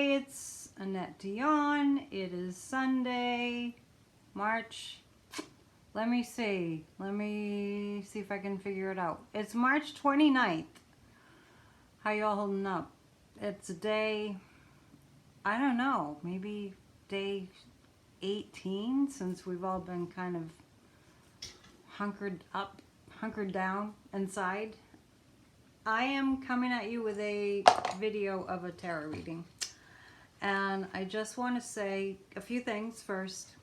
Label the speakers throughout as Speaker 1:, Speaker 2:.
Speaker 1: Hey, it's Annette Dion. It is Sunday, March. Let me see if I can figure it out. It's March 29th. How y'all holding up? It's day, I don't know, maybe day 18 since we've all been kind of hunkered down inside. I am coming at you with a video of a tarot reading. And I just want to say a few things first.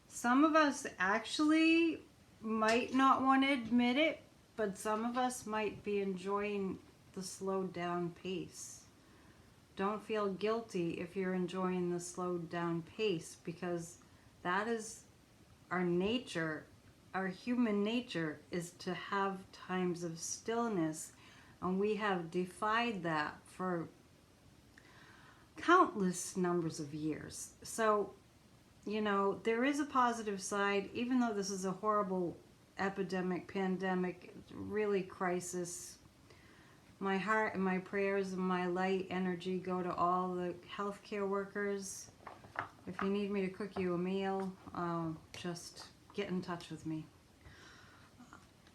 Speaker 1: Some of us actually might not want to admit it, but some of us might be enjoying the slowed down pace. Don't feel guilty if you're enjoying the slowed down pace, because that is our nature. Our human nature is to have times of stillness, and we have defied that for countless numbers of years. So, you know, there is a positive side, even though this is a horrible epidemic, pandemic, really crisis. My heart and my prayers and my light energy go to all the healthcare workers. If you need me to cook you a meal, just get in touch with me.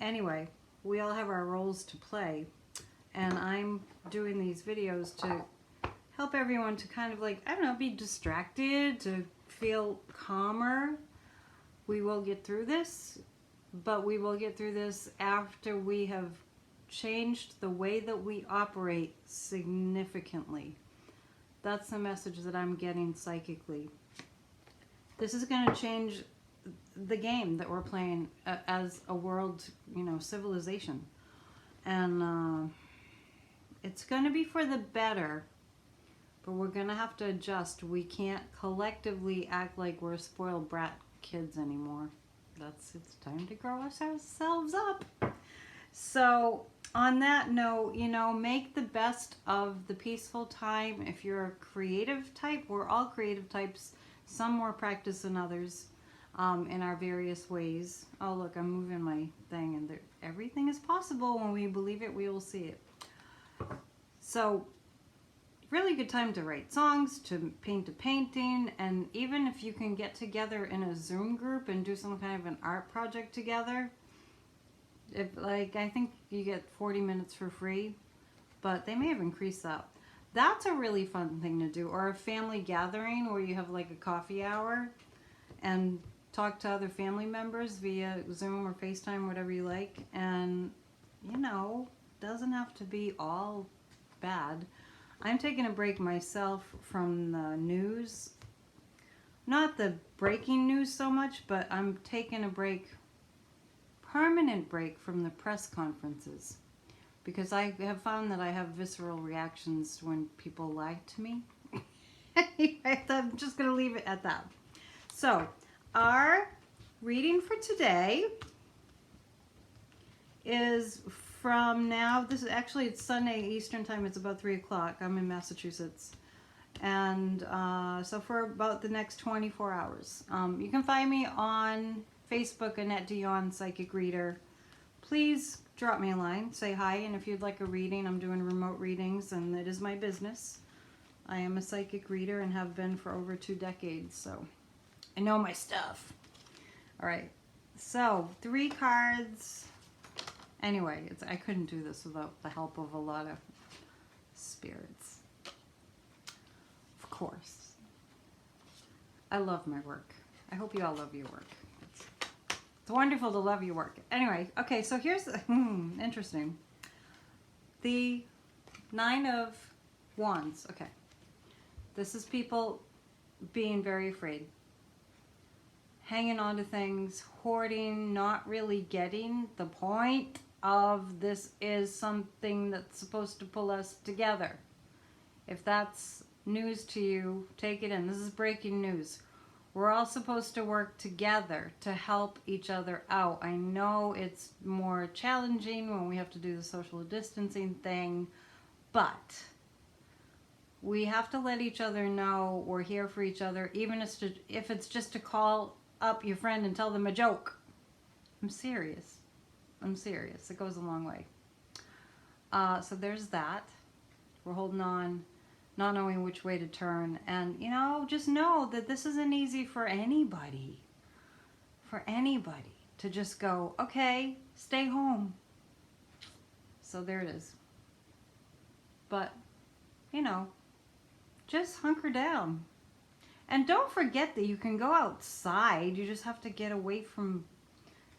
Speaker 1: Anyway, we all have our roles to play, and I'm doing these videos to help everyone to kind of, like, I don't know, be distracted, to feel calmer. We will get through this, but we will get through this after we have changed the way that we operate significantly. That's the message that I'm getting psychically. This is going to change the game that we're playing as a world, you know, civilization. And it's going to be for the better, but we're going to have to adjust. We can't collectively act like we're spoiled brat kids anymore. It's time to grow ourselves up. So on that note, you know, make the best of the peaceful time. If you're a creative type, we're all creative types, some more practice than others, in our various ways. Oh, look, I'm moving my thing, and everything is possible. When we believe it, we will see it. So, really good time to write songs, to paint a painting, and even if you can get together in a Zoom group and do some kind of an art project together. I think you get 40 minutes for free, but they may have increased that. That's a really fun thing to do. Or a family gathering where you have like a coffee hour and talk to other family members via Zoom or FaceTime, whatever you like. And, you know, doesn't have to be all bad. I'm taking a break myself from the news. Not the breaking news so much, but I'm taking a break, permanent break from the press conferences, because I have found that I have visceral reactions when people lie to me. I'm just going to leave it at that. So, our reading for today is from now. This is actually, it's Sunday Eastern time. It's about 3 o'clock. I'm in Massachusetts. And so for about the next 24 hours. You can find me on Facebook, Annette Dion, Psychic Reader. Please drop me a line, say hi, and if you'd like a reading, I'm doing remote readings, and it is my business. I am a psychic reader and have been for over 2 decades, so I know my stuff. All right, so 3 cards. Anyway, I couldn't do this without the help of a lot of spirits. Of course. I love my work. I hope you all love your work. It's wonderful to love your work. Anyway, okay, so here's interesting. The 9 of Wands. Okay. This is people being very afraid. Hanging on to things, hoarding, not really getting the point of this is something that's supposed to pull us together. If that's news to you, take it in. This is breaking news. We're all supposed to work together to help each other out. I know it's more challenging when we have to do the social distancing thing, but we have to let each other know we're here for each other, even if it's just to call up your friend and tell them a joke. I'm serious. It goes a long way. So there's that. We're holding on not knowing which way to turn. And, you know, just know that this isn't easy for anybody. For anybody to just go, okay, stay home. So there it is. But, you know, just hunker down. And don't forget that you can go outside. You just have to get away from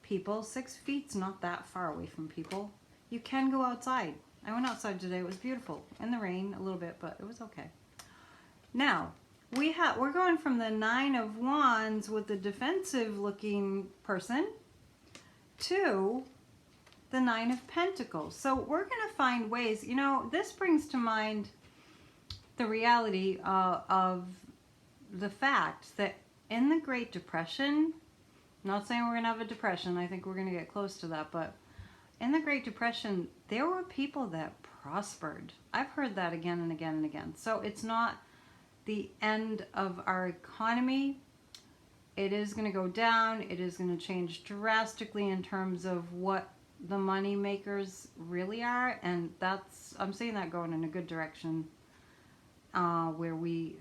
Speaker 1: people. 6 feet's not that far away from people. You can go outside. I went outside today. It was beautiful. In the rain a little bit, but it was okay. Now, we're going from the 9 of Wands with the defensive looking person to the 9 of Pentacles. So we're going to find ways, you know, this brings to mind the reality of the fact that in the Great Depression, not saying we're going to have a depression, I think we're going to get close to that, but in the Great Depression, there were people that prospered. I've heard that again and again and again. So it's not the end of our economy. It is going to go down. It is going to change drastically in terms of what the money makers really are. And I'm seeing that going in a good direction, where we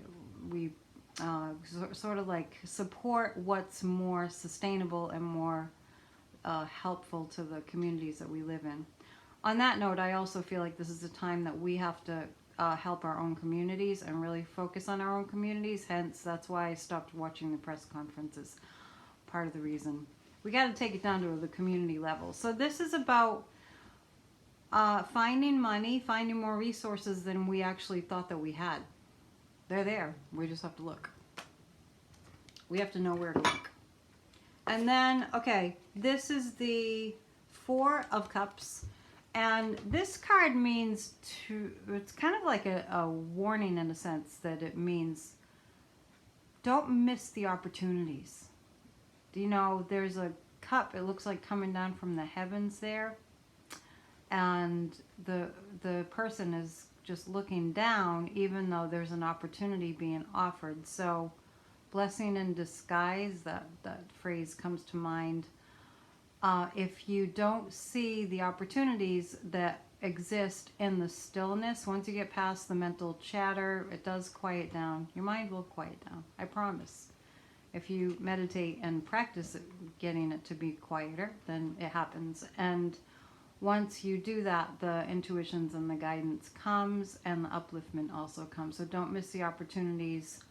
Speaker 1: sort of like support what's more sustainable and more helpful to the communities that we live in. On that note, I also feel like this is a time that we have to help our own communities and really focus on our own communities. Hence, that's why I stopped watching the press conferences. Part of the reason. We got to take it down to the community level. So this is about finding money, finding more resources than we actually thought that we had. They're there. We just have to look. We have to know where to look. And then, okay, this is the 4 of Cups. And this card means it's kind of like a warning in a sense, that it means don't miss the opportunities. You know, there's a cup, it looks like coming down from the heavens there. And the person is just looking down, even though there's an opportunity being offered. So blessing in disguise, that phrase comes to mind. If you don't see the opportunities that exist in the stillness, once you get past the mental chatter, it does quiet down. Your mind will quiet down, I promise. If you meditate and practice getting it to be quieter, then it happens. And once you do that, the intuitions and the guidance comes, and the upliftment also comes. So don't miss the opportunities.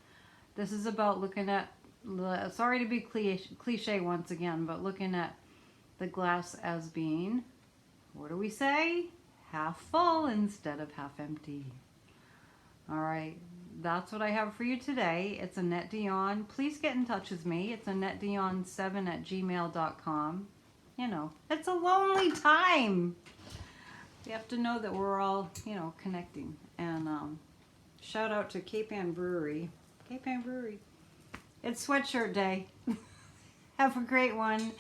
Speaker 1: This is about looking at, sorry to be cliche once again, but looking at the glass as being, what do we say? Half full instead of half empty. All right, that's what I have for you today. It's Annette Dion. Please get in touch with me. It's AnnetteDion7@gmail.com. You know, it's a lonely time. You have to know that we're all, you know, connecting. And shout out to Cape Ann Brewery. Cape Ann Brewery. It's sweatshirt day. Have a great one.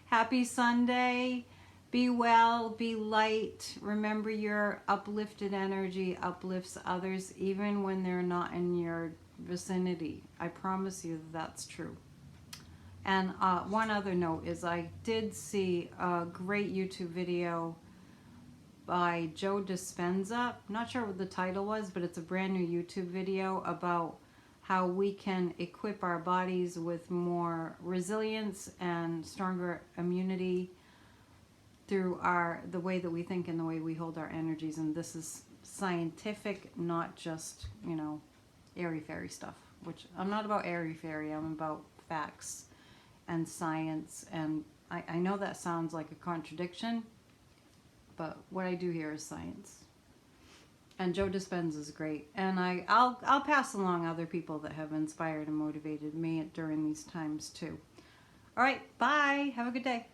Speaker 1: Happy Sunday. Be well, be light. Remember, your uplifted energy uplifts others even when they're not in your vicinity. I promise you that's true. And one other note is I did see a great YouTube video by Joe Dispenza. I'm not sure what the title was, but it's a brand new YouTube video about how we can equip our bodies with more resilience and stronger immunity through the way that we think and the way we hold our energies. And this is scientific, not just, you know, airy-fairy stuff, which I'm not about airy-fairy. I'm about facts and science. And I know that sounds like a contradiction, but what I do here is science. And Joe Dispenza is great. And I'll pass along other people that have inspired and motivated me during these times too. All right, bye. Have a good day.